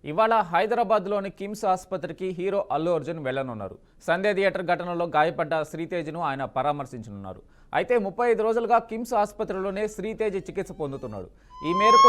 ఇవాళ హైదరాబాద్లోని కిమ్స్ ఆసుపత్రికి హీరో అల్లు అర్జున్ వెళ్లనున్నారు. సంధ్య థియేటర్ ఘటనలో గాయపడ్డ శ్రీతేజ్ను ఆయన పరామర్శించనున్నారు. అయితే 35 రోజులుగా కిమ్స్ ఆసుపత్రిలోనే శ్రీతేజ్ చికిత్స పొందుతున్నాడు. ఈ మేరకు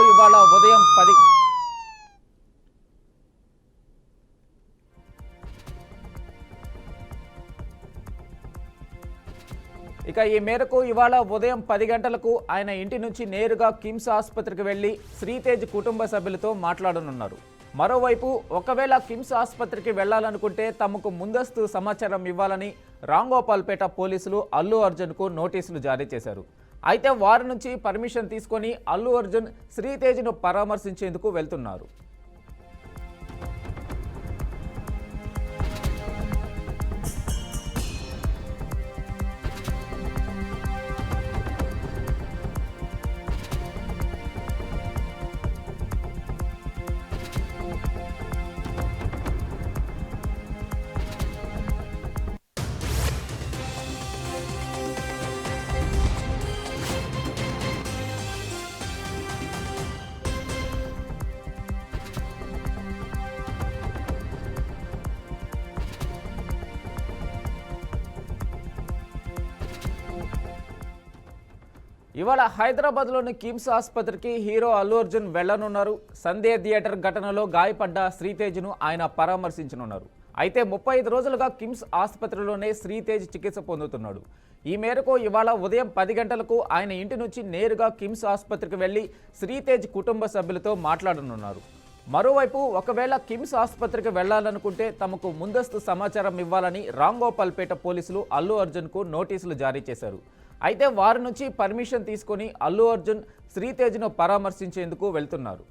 ఇవాళ ఉదయం 10 గంటలకు ఆయన ఇంటి నుంచి నేరుగా కిమ్స్ ఆసుపత్రికి వెళ్లి శ్రీతేజ్ కుటుంబ సభ్యులతో మాట్లాడనున్నారు. మరోవైపు ఒకవేళ కిమ్స్ ఆసుపత్రికి వెళ్లాలనుకుంటే తమకు ముందస్తు సమాచారం ఇవ్వాలని రాంగోపాల్పేట పోలీసులు అల్లు అర్జున్కు నోటీసులు జారీ చేశారు. అయితే వారి నుంచి పర్మిషన్ తీసుకొని అల్లు అర్జున్ శ్రీతేజ్ను పరామర్శించేందుకు వెళ్తున్నారు. ఇవాళ హైదరాబాద్లోని కిమ్స్ ఆసుపత్రికి హీరో అల్లు అర్జున్ వెళ్లనున్నారు. సంధ్య థియేటర్ ఘటనలో గాయపడ్డ శ్రీతేజ్ను ఆయన పరామర్శించనున్నారు. అయితే 35 రోజులుగా కిమ్స్ ఆసుపత్రిలోనే శ్రీతేజ్ చికిత్స పొందుతున్నాడు. ఈ మేరకు ఇవాళ ఉదయం 10 గంటలకు ఆయన ఇంటి నుంచి నేరుగా కిమ్స్ ఆసుపత్రికి వెళ్లి శ్రీతేజ్ కుటుంబ సభ్యులతో మాట్లాడనున్నారు. మరోవైపు ఒకవేళ కిమ్స్ ఆసుపత్రికి వెళ్లాలనుకుంటే తమకు ముందస్తు సమాచారం ఇవ్వాలని రాంగోపాల్పేట పోలీసులు అల్లు అర్జున్కు నోటీసులు జారీ చేశారు. అయితే వారి నుంచి పర్మిషన్ తీసుకొని అల్లు అర్జున్ శ్రీతేజ్ను పరామర్శించేందుకు వెళ్తున్నారు.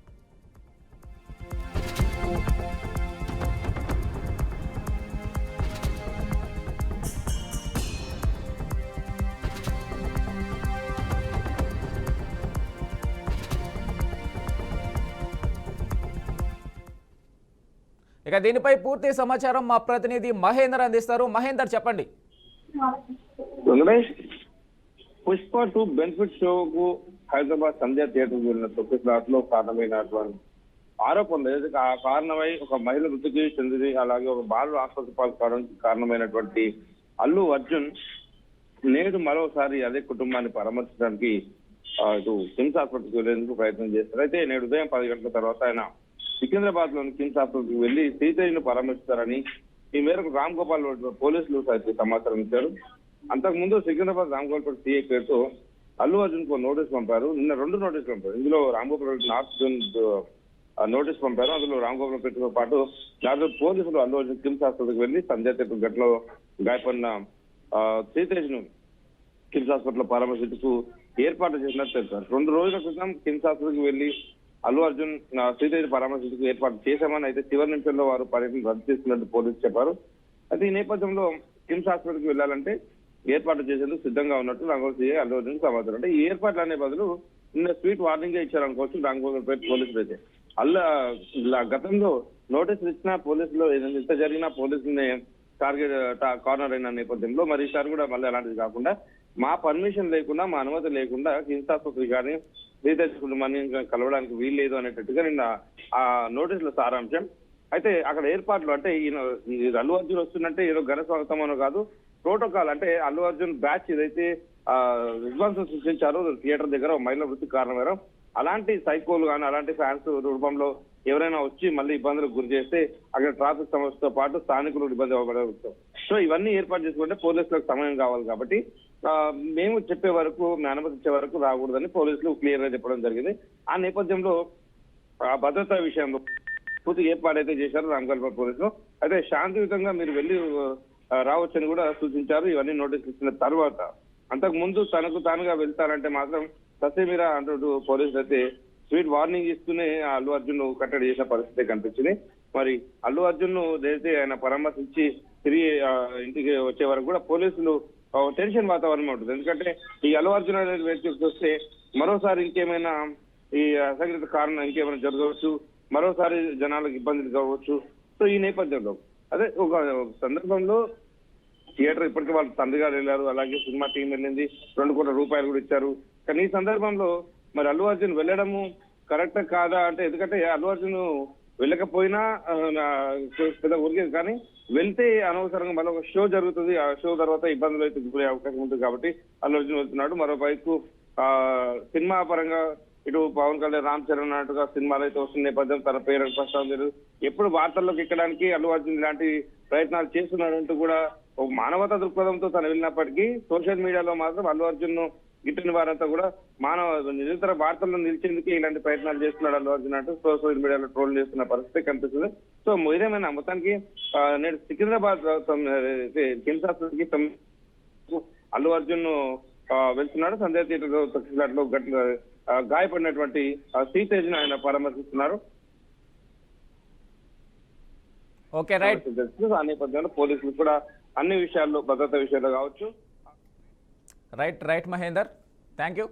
దీనిపై పూర్తి సమాచారం మా ప్రతినిధి మహేందర్ అందిస్తారు. మహేందర్, చెప్పండి. పుష్ప 2 బెనిఫిట్ షోకు హైదరాబాద్ సంధ్య థియేటర్ వెళ్ళిన తొక్కిసలాటలో కారణమైనటువంటి ఆరోపణలు కారణమై ఒక మహిళ మృతికి చెందింది, అలాగే ఒక బాలుడు ఆసుపత్రి పాలు కావడానికి కారణమైనటువంటి అల్లు అర్జున్ నేడు మరోసారి అదే కుటుంబాన్ని పరామర్శించడానికి ఇటు కిమ్స్ ఆసుపత్రికి వెళ్లేందుకు ప్రయత్నం చేస్తారు. అయితే నేడు ఉదయం 10 గంటల తర్వాత ఆయన సికింద్రాబాద్ లోని కిమ్స్ ఆసుపత్రికి వెళ్లి శ్రీతేజ్ను పరామర్శిస్తారని ఈ మేరకు రామ్ గోపాల్ పోలీసులు సమాచారం ఇచ్చారు. అంతకుముందు సికింద్రాబాద్ రామ్గోపాల్ సిఐ పేరుతో అల్లు అర్జున్ కు నోటీస్ పంపారు. నిన్న 2 నోటీసులు పంపారు. ఇందులో రామ్గోపాల్ నార్త్ జోన్ నోటీస్ పంపారు. అందులో రామ్గోపాల్ పేరుతో పాటు పోలీసులు అల్లు అర్జున్ కిమ్స్ ఆసుపత్రికి వెళ్లి సంధ్య థియేటర్ ఘటనలో గాయపడిన శ్రీతేజ్ ను కిమ్స్ హాస్పిటల్ పరామర్శించుకు ఏర్పాటు చేసినట్టు తెలిపారు. 2 రోజుల క్రితం కిమ్స్ ఆసుపత్రికి వెళ్లి అల్లు అర్జున్ శ్రీతేజ్ పరామర్శించుకు ఏర్పాటు చేశామని, అయితే చివరి నిమిషంలో వారు పర్యటన రద్దు చేస్తున్నట్టు పోలీసులు చెప్పారు. అయితే ఈ నేపథ్యంలో కిమ్స్ హాస్పిటల్కి వెళ్లాలంటే ఏర్పాటు చేసేందుకు సిద్ధంగా ఉన్నట్టు రంగోల్ సీఐ అల్లు అర్జున్ సమాచారం. అంటే ఈ ఏర్పాట్లు అనే బదులు నిన్న స్వీట్ వార్నింగ్ ఇచ్చారనుకోవచ్చు రంగోల్పేట పోలీసులు. అయితే గతంలో నోటీసులు ఇచ్చిన పోలీసులు ఇంత జరిగినా పోలీసుల్ని టార్గెట్ కార్నర్ అయిన నేపథ్యంలో మరి ఈసారి కూడా మళ్ళీ అలాంటిది కాకుండా మా పర్మిషన్ లేకుండా, మా అనుమతి లేకుండా కిమ్స్ ఆసుపత్రి కానీ శ్రీతేజ్ కుటుంబాన్ని కలవడానికి వీల్లేదు అనేటట్టుగా నిన్న ఆ నోటీసుల సారాంశం. అయితే అక్కడ ఏర్పాట్లు అంటే ఈయన అల్లు అర్జున్ వస్తుందంటే ఏదో ఘన స్వాగతం అనో కాదు, ప్రోటోకాల్ అంటే అల్లు అర్జున్ బ్యాచ్ ఏదైతే విధ్వంసం సృష్టించారో థియేటర్ దగ్గర మహిళ వృత్తికి కారణమయ్యారో అలాంటి సైకోలు కానీ అలాంటి ఫ్యాన్స్ రూపంలో ఎవరైనా వచ్చి మళ్ళీ ఇబ్బందులకు గురి చేస్తే అక్కడ ట్రాఫిక్ సమస్యతో పాటు స్థానికులు ఇబ్బంది అవ్వబడవచ్చు. సో ఇవన్నీ ఏర్పాటు చేసుకుంటే పోలీసులకు సమయం కావాలి కాబట్టి మేము చెప్పే వరకు, అనుమతి ఇచ్చే వరకు రాకూడదని పోలీసులు క్లియర్ గా చెప్పడం జరిగింది. ఆ నేపథ్యంలో ఆ భద్రతా విషయంలో పూర్తి ఏర్పాటైతే చేశారు రామ్గోపాల్ పోలీసులు. అయితే శాంతియుతంగా మీరు వెళ్లి రావచ్చని కూడా సూచించారు. ఇవన్నీ నోటీసులు ఇచ్చిన తర్వాత అంతకు ముందు తనకు తానుగా వెళ్తారంటే మాత్రం ససేమిరా అంటూ పోలీసులు అయితే స్వీట్ వార్నింగ్ ఇస్తూనే అల్లు అర్జున్ కట్టడి చేసిన పరిస్థితి కనిపించింది. మరి అల్లు అర్జున్ ను ఏదైతే ఆయన పరామర్శించి తిరిగి ఇంటికి వచ్చే వరకు కూడా పోలీసులు టెన్షన్ వాతావరణం ఉంటుంది. ఎందుకంటే ఈ అల్లు అర్జున్ అనేది వ్యక్తికి వస్తే మరోసారి ఇంకేమైనా ఈ అసంఘటిత కారణం ఇంకేమైనా జరగవచ్చు, మరోసారి జనాలకు ఇబ్బందులు కావచ్చు. సో ఈ నేపథ్యంలో అదే ఒక సందర్భంలో థియేటర్ ఇప్పటికీ వాళ్ళ తండ్రి గారు వెళ్ళారు, అలాగే సినిమా టీం వెళ్ళింది, 2 కోట్ల రూపాయలు కూడా ఇచ్చారు. కానీ ఈ సందర్భంలో మరి అల్లు అర్జున్ వెళ్ళడము కరెక్ట్ కాదా అంటే, ఎందుకంటే అల్లు అర్జున్ వెళ్ళకపోయినా పెద్ద ఊరికేది, కానీ వెళ్తే అనవసరంగా మళ్ళీ ఒక షో జరుగుతుంది. ఆ షో తర్వాత ఇబ్బందులు అయితే గురే అవకాశం ఉంటుంది కాబట్టి అల్లు అర్జున్ వెళ్తున్నాడు. మరోవైపు సినిమా పరంగా ఇటు పవన్ కళ్యాణ్, రామ్ చరణ్ అన్నట్టుగా సినిమాలు అయితే వస్తున్న నేపథ్యం తన పేరు ప్రస్తావన జరుగుతుంది. ఎప్పుడు వార్తల్లోకి ఎక్కడానికి అల్లు అర్జున్ ఇలాంటి ప్రయత్నాలు చేస్తున్నాడంటూ కూడా ఒక మానవతా దృక్పథంతో తను వెళ్ళినప్పటికీ సోషల్ మీడియాలో మాత్రం అల్లు అర్జున్ ను గిట్టిన వారంతా కూడా నిరంతర వార్తల్లో నిలిచేందుకే ఇలాంటి ప్రయత్నాలు చేస్తున్నాడు అల్లు అర్జున్ అంటూ సోషల్ మీడియాలో ట్రోల్ చేస్తున్న పరిస్థితి కనిపిస్తుంది. సో ఏదేమైనా మొత్తానికి నేడు సికింద్రాబాద్ కిమ్స్ హాస్పిటల్కి అల్లు అర్జున్ వెళ్తున్నాడు. సంజయ్ థియేటర్ లో గాయపడినటువంటి శ్రీతేజ్ ను ఆయన పరామర్శిస్తున్నారు. Okay, right. ఆ నేపథ్యంలో పోలీసులు కూడా అన్ని విషయాల్లో, భద్రతా విషయాల్లో కావచ్చు. Right Mahender, thank you.